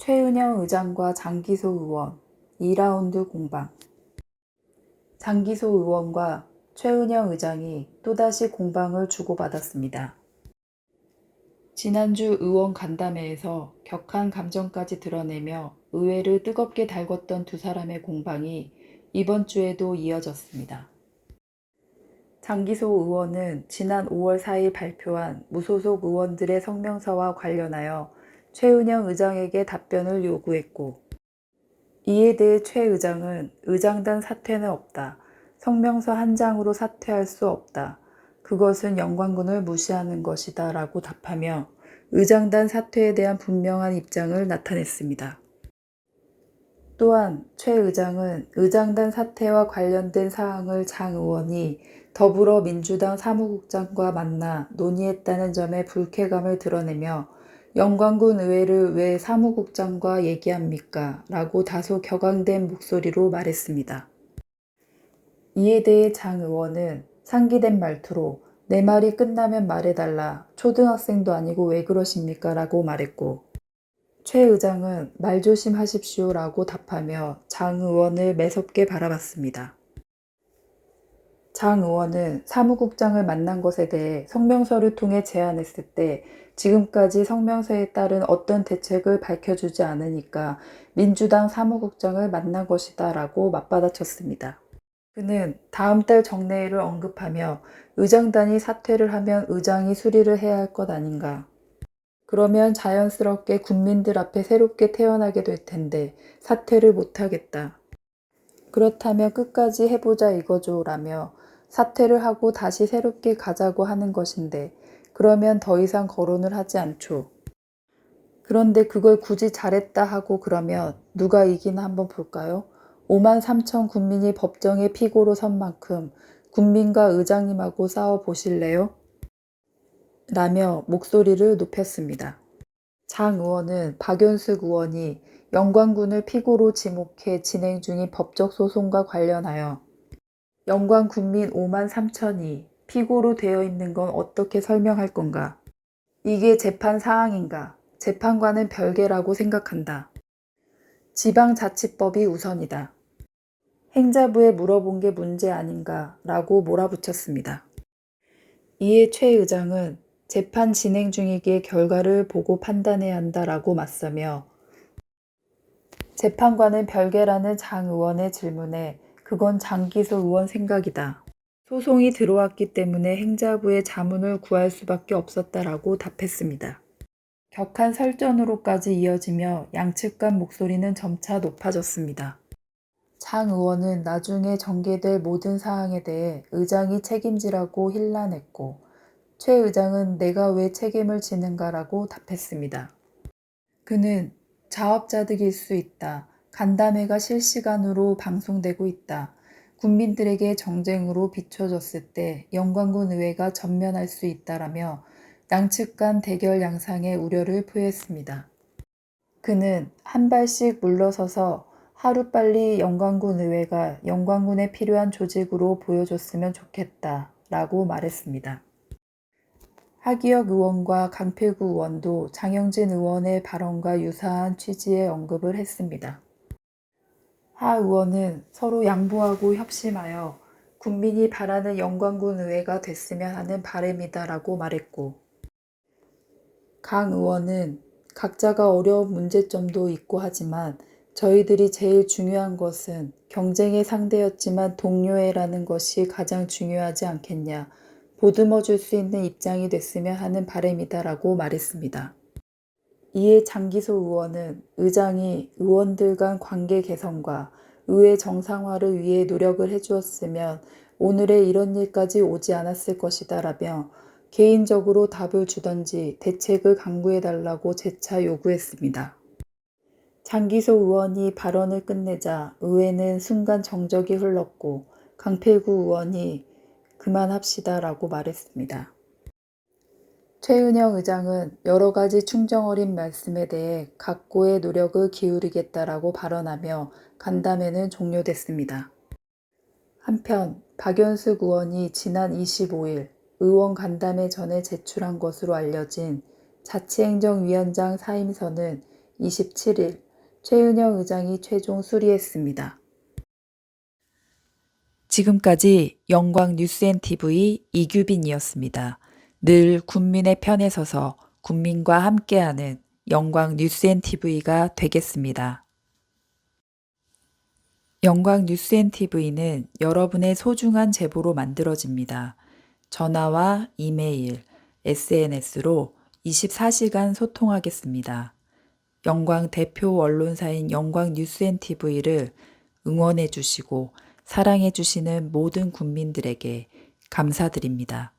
최은영 의장과 장기소 의원 2라운드 공방. 장기소 의원과 최은영 의장이 또다시 공방을 주고받았습니다. 지난주 의원 간담회에서 격한 감정까지 드러내며 의회를 뜨겁게 달궜던 두 사람의 공방이 이번 주에도 이어졌습니다. 장기소 의원은 지난 5월 4일 발표한 무소속 의원들의 성명서와 관련하여 최은영 의장에게 답변을 요구했고, 이에 대해 최 의장은 의장단 사퇴는 없다. 성명서 한 장으로 사퇴할 수 없다. 그것은 영광군을 무시하는 것이다 라고 답하며 의장단 사퇴에 대한 분명한 입장을 나타냈습니다. 또한 최 의장은 의장단 사퇴와 관련된 사항을 장 의원이 더불어민주당 사무국장과 만나 논의했다는 점에 불쾌감을 드러내며 영광군 의회를 왜 사무국장과 얘기합니까? 라고 다소 격앙된 목소리로 말했습니다. 이에 대해 장 의원은 상기된 말투로 내 말이 끝나면 말해달라. 초등학생도 아니고 왜 그러십니까? 라고 말했고, 최 의장은 말 조심하십시오 라고 답하며 장 의원을 매섭게 바라봤습니다. 장 의원은 사무국장을 만난 것에 대해 성명서를 통해 제안했을 때 지금까지 성명서에 따른 어떤 대책을 밝혀주지 않으니까 민주당 사무국장을 만난 것이다 라고 맞받아쳤습니다. 그는 다음 달 정례회를 언급하며 의장단이 사퇴를 하면 의장이 수리를 해야 할 것 아닌가. 그러면 자연스럽게 국민들 앞에 새롭게 태어나게 될 텐데 사퇴를 못하겠다. 그렇다면 끝까지 해보자 이거죠 라며 사퇴를 하고 다시 새롭게 가자고 하는 것인데 그러면 더 이상 거론을 하지 않죠. 그런데 그걸 굳이 잘했다 하고 그러면 누가 이기나 한번 볼까요? 5만 3천 국민이 법정에 피고로 선 만큼 국민과 의장님하고 싸워 보실래요? 라며 목소리를 높였습니다. 장 의원은 박연숙 의원이 영광군을 피고로 지목해 진행 중인 법적 소송과 관련하여 영광 국민 5만 3천이 피고로 되어 있는 건 어떻게 설명할 건가? 이게 재판 사항인가? 재판과는 별개라고 생각한다. 지방자치법이 우선이다. 행자부에 물어본 게 문제 아닌가? 라고 몰아붙였습니다. 이에 최 의장은 재판 진행 중이기에 결과를 보고 판단해야 한다라고 맞서며 재판과는 별개라는 장 의원의 질문에 그건 장기소 의원 생각이다. 소송이 들어왔기 때문에 행자부의 자문을 구할 수밖에 없었다라고 답했습니다. 격한 설전으로까지 이어지며 양측 간 목소리는 점차 높아졌습니다. 장 의원은 나중에 전개될 모든 사항에 대해 의장이 책임지라고 힐난했고, 최 의장은 내가 왜 책임을 지는가라고 답했습니다. 그는 자업자득일 수 있다. 간담회가 실시간으로 방송되고 있다. 국민들에게 정쟁으로 비춰졌을 때 영광군 의회가 전면할 수 있다라며 양측 간 대결 양상의 우려를 표했습니다. 그는 한 발씩 물러서서 하루빨리 영광군 의회가 영광군에 필요한 조직으로 보여줬으면 좋겠다 라고 말했습니다. 하기혁 의원과 강필구 의원도 장영진 의원의 발언과 유사한 취지의 언급을 했습니다. 하 의원은 서로 양보하고 협심하여 국민이 바라는 영광군 의회가 됐으면 하는 바람이다라고 말했고, 강 의원은 각자가 어려운 문제점도 있고 하지만 저희들이 제일 중요한 것은 경쟁의 상대였지만 동료애라는 것이 가장 중요하지 않겠냐, 보듬어 줄 수 있는 입장이 됐으면 하는 바람이다라고 말했습니다. 이에 장기소 의원은 의장이 의원들 간 관계 개선과 의회 정상화를 위해 노력을 해주었으면 오늘의 이런 일까지 오지 않았을 것이다라며 개인적으로 답을 주던지 대책을 강구해달라고 재차 요구했습니다. 장기소 의원이 발언을 끝내자 의회는 순간 정적이 흘렀고 강필구 의원이 그만합시다 라고 말했습니다. 최은영 의장은 여러 가지 충정 어린 말씀에 대해 각고의 노력을 기울이겠다라고 발언하며 간담회는 종료됐습니다. 한편 박연숙 의원이 지난 25일 의원 간담회 전에 제출한 것으로 알려진 자치행정위원장 사임서는 27일 최은영 의장이 최종 수리했습니다. 지금까지 영광 뉴스앤TV 이규빈이었습니다. 늘 국민의 편에 서서 국민과 함께하는 영광 뉴스앤TV가 되겠습니다. 영광 뉴스앤TV는 여러분의 소중한 제보로 만들어집니다. 전화와 이메일, SNS로 24시간 소통하겠습니다. 영광 대표 언론사인 영광 뉴스앤TV를 응원해 주시고 사랑해 주시는 모든 국민들에게 감사드립니다.